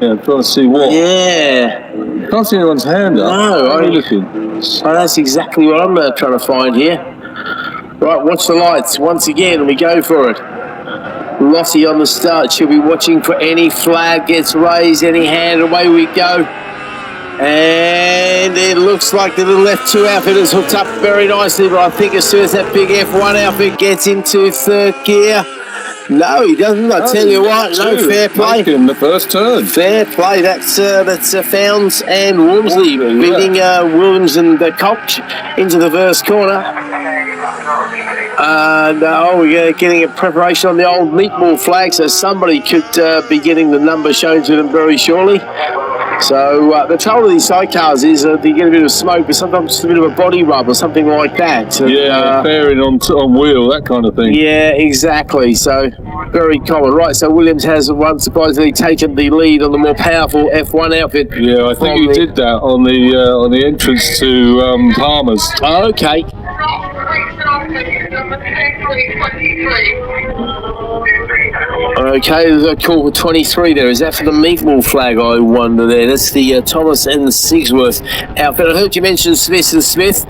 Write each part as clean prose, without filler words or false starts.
Yeah, I'm trying to see what. Yeah. Can't see anyone's hand up. No, Where are you looking? Oh, that's exactly what I'm trying to find here. Right, watch the lights. Once again, we go for it. Lossie on the start. She'll be watching for any flag gets raised, any hand. Away we go. And it looks like the little F2 outfit is hooked up very nicely, but I think as soon as that big F1 outfit gets into third gear, no, he doesn't. I tell you what, no, fair play. In the first turn. Fair play. That's Founds and Wormsley beating Williams and Koch into the first corner. And we're getting a preparation on the old meatball flag, so somebody could be getting the number shown to them very shortly. So the trouble with these sidecars is they get a bit of smoke, but sometimes just a bit of a body rub or something like that. Yeah, bearing on wheel, that kind of thing. Yeah, exactly. So very common. Right, so Williams has surprisingly taken the lead on the more powerful F1 outfit. Yeah, I think he did that on the entrance to Palmer's. Okay. Okay, there's a call for 23 there. Is that for the meatball flag, I wonder there? That's the Thomas and the Sigsworth outfit. I heard you mention Smith and Smith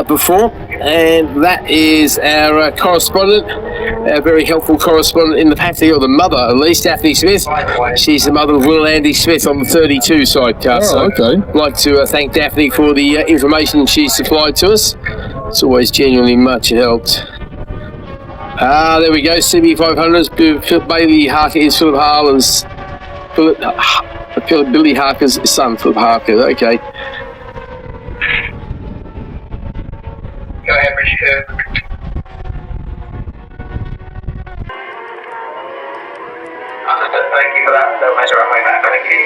before, and that is our correspondent, a very helpful correspondent in the pack there, or the mother at least, Daphne Smith. She's the mother of Will Andy Smith on the 32 sidecar. Okay. I'd like to thank Daphne for the information she supplied to us. It's always genuinely much helped. There we go, CB500s. Bailey Harker is Philip Harlan's. Billy Harker's son, Philip Harker. Okay. Go ahead, Bridge 2. Thank you for that. Don't measure up my map. Thank you.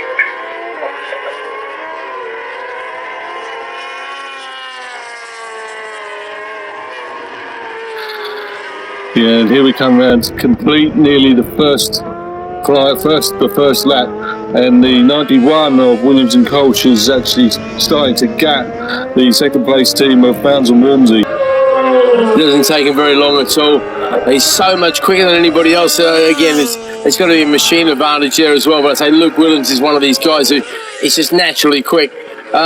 Yeah, and here we come round to complete nearly the first lap, and the 91 of Williams and Kolsch is actually starting to gap the second place team of Founds and Wormsley. It doesn't take him very long at all. He's so much quicker than anybody else. Again, it's going to be a machine advantage there as well, but I say Luke Williams is one of these guys who is just naturally quick.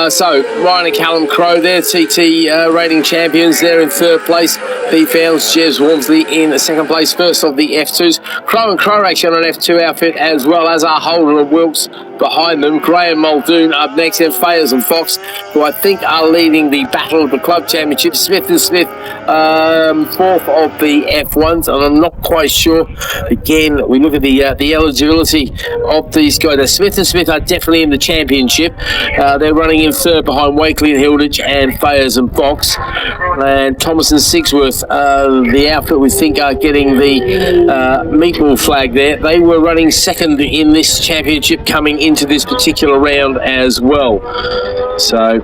So Ryan and Callum Crowe there, TT rating champions there in third place. Pete Founds, Jez Wormsley in second place, first of the F2s. Crowe and Crowe actually on an F2 outfit, as well as our Holden and Wilkes behind them. Gray and Muldoon up next, and Fayers and Fox, who I think are leading the battle of the club championship. Smith and Smith, fourth of the F1s, and I'm not quite sure. Again, we look at the eligibility of these guys. Now, Smith and Smith are definitely in the championship. They're running in third behind Wakely and Hilditch and Fayers and Fox. And Thomas and Sigsworth, the outfit we think are getting the meatball flag there. They were running second in this championship coming into this particular round as well. So,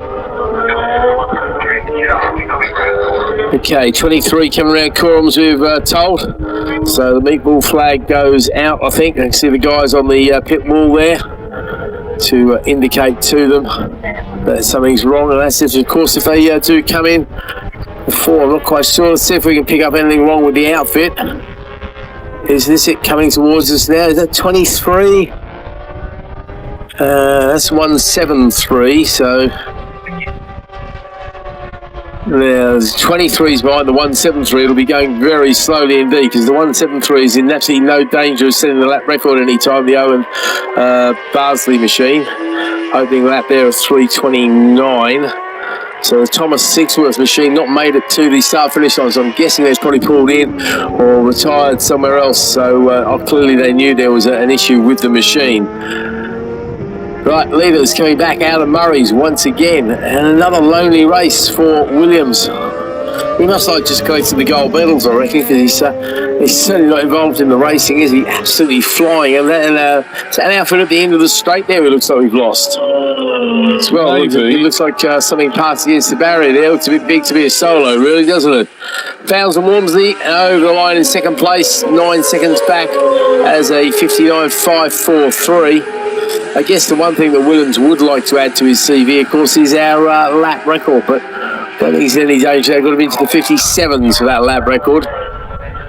okay, 23 coming around Corums, we've told. So the meatball flag goes out, I think. I can see the guys on the pit wall there to indicate to them that something's wrong, and that's if, of course, if they do come in before. I'm not quite sure. Let's see if we can pick up anything wrong with the outfit. Is this it coming towards us now? Is that 23? That's 173, so there's 23s behind the 173. It'll be going very slowly indeed, because the 173 is in absolutely no danger of setting the lap record any time. The Owen Barsley machine opening lap there of 3:29. So the Thomas Sigsworth machine not made it to the start finish line, so I'm guessing they've probably pulled in or retired somewhere else. So clearly they knew there was an issue with the machine. Right, leaders coming back out of Murray's once again, and another lonely race for Williams. He must like just collecting the gold medals, I reckon, because he's certainly not involved in the racing, is he? Absolutely flying. And it's an outfit at the end of the straight there, it looks like we've lost. Well, it looks like something passed against the barrier there. It looks a bit big to be a solo, really, doesn't it? Founds and Wormsley over the line in second place, 9 seconds back as a 59.543. I guess the one thing that Williams would like to add to his CV, of course, is our lap record, but I don't think he's in any danger. They've got him into the 57s for that lap record.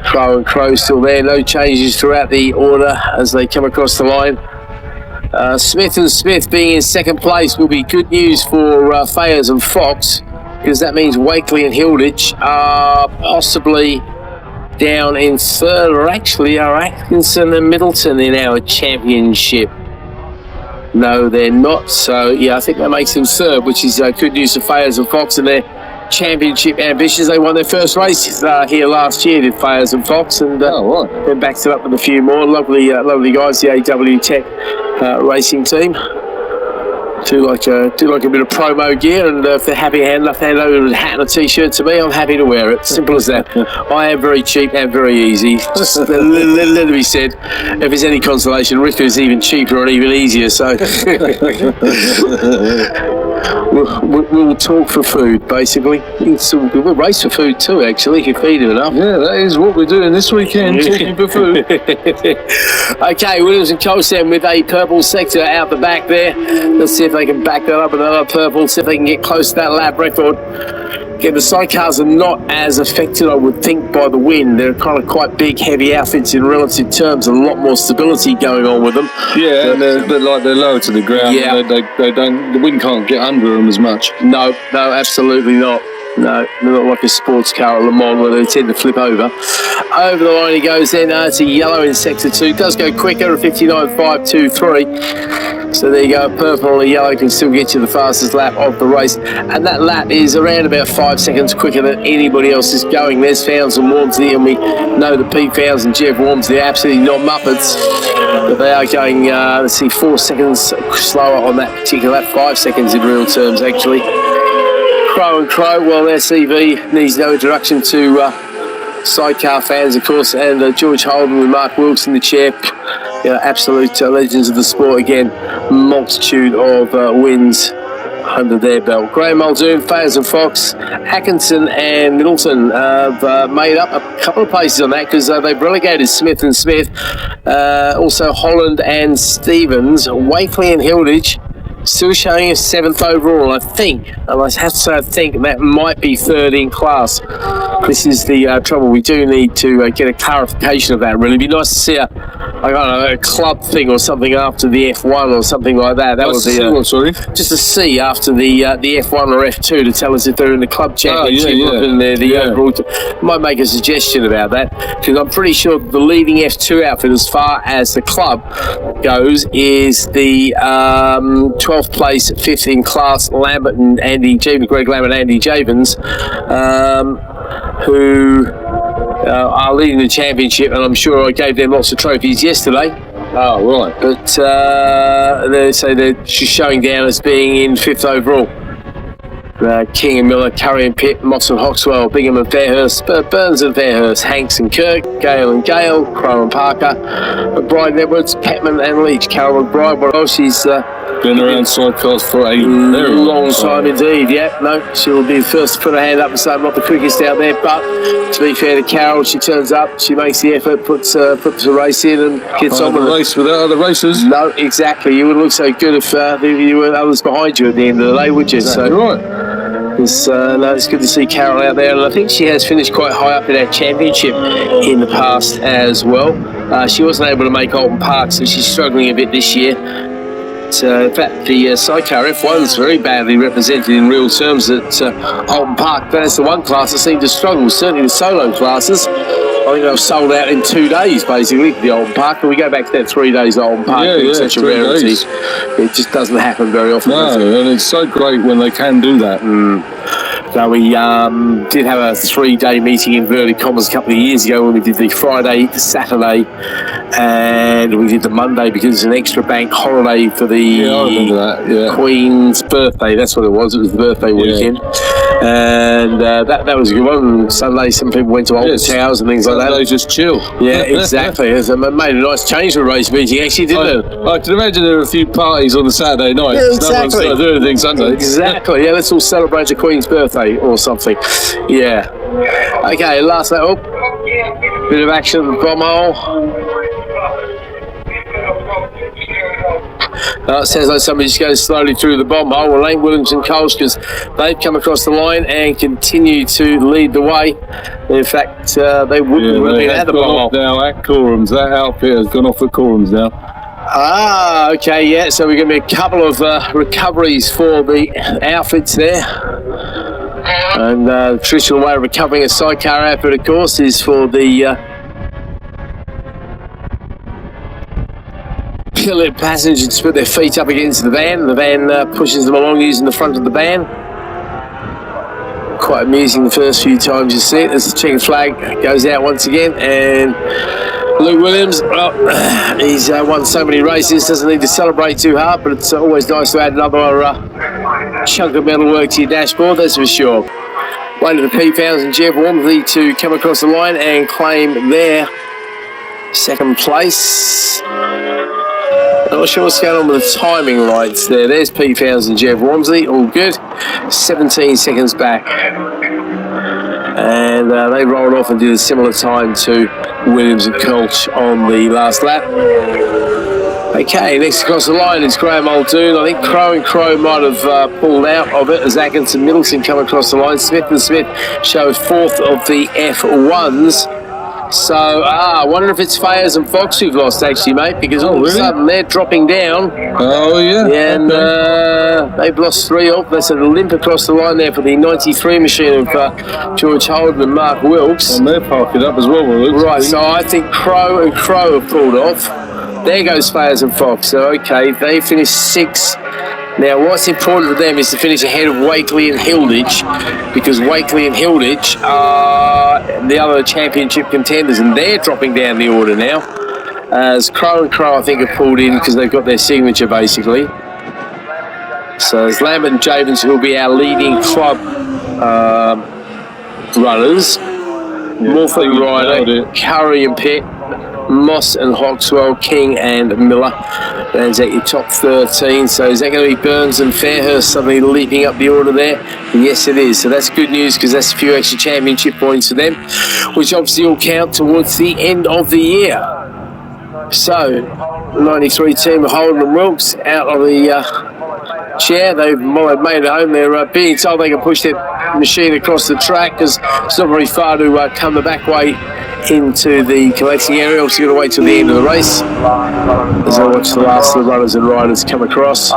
Crowe and Crowe still there, no changes throughout the order as they come across the line. Smith and Smith being in second place will be good news for Fayers and Fox, because that means Wakely and Hilditch are possibly down in third, or actually are Atkinson and Middleton in our championship. No, they're not. So, yeah, I think that makes them third, which is good news for Fayers and Fox and their championship ambitions. They won their first race here last year, did Fayers and Fox, and then backed it up with a few more. Lovely guys, the AW Tech racing team. Do like a bit of promo gear, and if they're happy enough to hand over a hat and a t-shirt to me, I'm happy to wear it. Simple as that. I am very cheap and very easy. Just let it be said. If there's any consolation, Rick is even cheaper and even easier. So we'll talk for food, basically. We'll race for food too, actually, if you feed him enough. Yeah, that is what we're doing this weekend, talking for food. Okay, Williams and Colston with a purple sector out the back there. Let's see if they can back that up, another purple, see if they can get close to that lap record. Again, the sidecars are not as affected, I would think, by the wind. They're kind of quite big, heavy outfits in relative terms, a lot more stability going on with them. Yeah, but they're lower to the ground. Yeah. They don't. The wind can't get under them as much. No, absolutely not. No, they're not like a sports car at Le Mans where they tend to flip over. Over the line he goes then. It's a yellow in sector 2. Does go quicker, 59.523. So there you go, purple and a yellow can still get you the fastest lap of the race. And that lap is around about 5 seconds quicker than anybody else is going. There's Fowles and Wormsley, and we know that Pete Fowles and Jeff Wormsley are absolutely not muppets. But they are going, 4 seconds slower on that particular lap. 5 seconds in real terms, actually. Crow and Crow, well, SCV needs no introduction to sidecar fans, of course, and George Holden with Mark Wilkes in the chair. Absolute legends of the sport again. Multitude of wins under their belt. Graham Muldoon, Fayers and Fox, Atkinson and Middleton have made up a couple of places on that, because they've relegated Smith and Smith. Also Holland and Stevens. Wakely and Hilditch still showing a 7th overall, I think. And I have to say, I think that might be 3rd in class. This is the trouble. We do need to get a clarification of that, really. It'd be nice to see a club thing or something after the F1 or something like that. That would be just a C after the F1 or F2 to tell us if they're in the club championship. Overall. Might make a suggestion about that, because I'm pretty sure the leading F2 outfit as far as the club goes is the 12th place, 5th in class, Lambert and Andy Javens, Greg Lambert and Andy Javens, who are leading the championship, and I'm sure I gave them lots of trophies yesterday. Oh, right. But they say they're showing down as being in 5th overall. King and Miller, Curry and Pitt, Moss and Hoxwell, Bingham and Fairhurst, Burns and Fairhurst, Hanks and Kirk, Gale and Gale, Crow and Parker, McBride and Edwards, Petman and Leach, Carol McBride. Well, she's been around sidecars for a very long time indeed. Yeah, no, she'll be the first to put her hand up and say I'm not the quickest out there, but to be fair to Carol, she turns up, she makes the effort, puts the race in and gets on with the race without other racers. No, exactly. You wouldn't look so good if you weren't others behind you at the end of the day, would you? Exactly right. It's good to see Carol out there, and I think she has finished quite high up in our championship in the past as well. She wasn't able to make Alton Park, so she's struggling a bit this year. In fact, the sidecar F1 is very badly represented in real terms at Alton Park. That's the one class that seemed to struggle, certainly the solo classes. I think they've sold out in 2 days, basically, for the Alton Park. And we go back to that 3 days at Alton Park. It's such a rarity. Days. It just doesn't happen very often. No, and it's so great when they can do that. So we did have a 3-day meeting in inverted commas a couple of years ago, when we did the Friday, the Saturday, and we did the Monday because it's an extra bank holiday for the I remember that. Yeah. Queen's birthday. That's what it was. It was the birthday weekend. And that was a good one. Sunday, some people went to Alton Towers and things like that. They just chill. Yeah, exactly. It made a nice change for race meeting, actually, didn't it? I can imagine there were a few parties on the Saturday night. Yeah, exactly. No one's doing anything Sunday. Exactly. Yeah, let's all celebrate the Queen's birthday or something. Yeah. Okay, last lap. Oh, bit of action at the bomb hole. It sounds like somebody just goes slowly through the bomb hole. Well, Lane Williams and Coles, because they've come across the line and continue to lead the way. In fact, they wouldn't have been at the bomb hole. Now at Corums, that outfit has gone off at Corums now. Okay, yeah, so we're going to be a couple of recoveries for the outfits there. And the traditional way of recovering a sidecar outfit, of course, is for the pilot passengers to put their feet up against the van. The van pushes them along using the front of the van. Quite amusing the first few times you see it. As the checkered flag goes out once again, and Luke Williams, well, he's won so many races, doesn't need to celebrate too hard, but it's always nice to add another chunk of metal work to your dashboard, that's for sure. Waiting for the P-Founds and Jeff Wormsley to come across the line and claim their second place. Not sure what's going on with the timing lights there. There's P-Founds and Jeff Wormsley, all good. 17 seconds back. And they rolled off and did a similar time to Williams and Colch on the last lap. Okay, next across the line is Graham Muldoon. I think Crow and Crow might have pulled out of it as Atkins and Middleton come across the line. Smith and Smith shows fourth of the F1s. So, I wonder if it's Fayers and Fox who've lost, actually, mate, because all of a sudden they're dropping down. Oh, yeah. And they've lost 3 off. That's a limp across the line there for the 93 machine of George Holden and Mark Wilkes. And they're parking up as well, Wilkes. Right, so I think Crow and Crow have pulled off. There goes Fayers and Fox. So, okay, they finished 6th. Now, what's important for them is to finish ahead of Wakely and Hilditch, because Wakely and Hilditch are the other championship contenders, and they're dropping down the order now. As Crow and Crow, I think, have pulled in because they've got their signature, basically. So it's Lambert and Javens who will be our leading club runners. Morphin Ryder, Curry and Pitt, Moss and Hoxwell, King and Miller. That's at your top 13. So is that going to be Burns and Fairhurst suddenly leaping up the order there? Yes, it is. So that's good news because that's a few extra championship points for them, which obviously will count towards the end of the year. So, the 93 team of Holden and Wilkes out of the chair. They've made it home. They're being told they can push their machine across the track because it's not very far to come the back way into the collecting area. Obviously, you've got to wait till the end of the race as I watch the last of the runners and riders come across.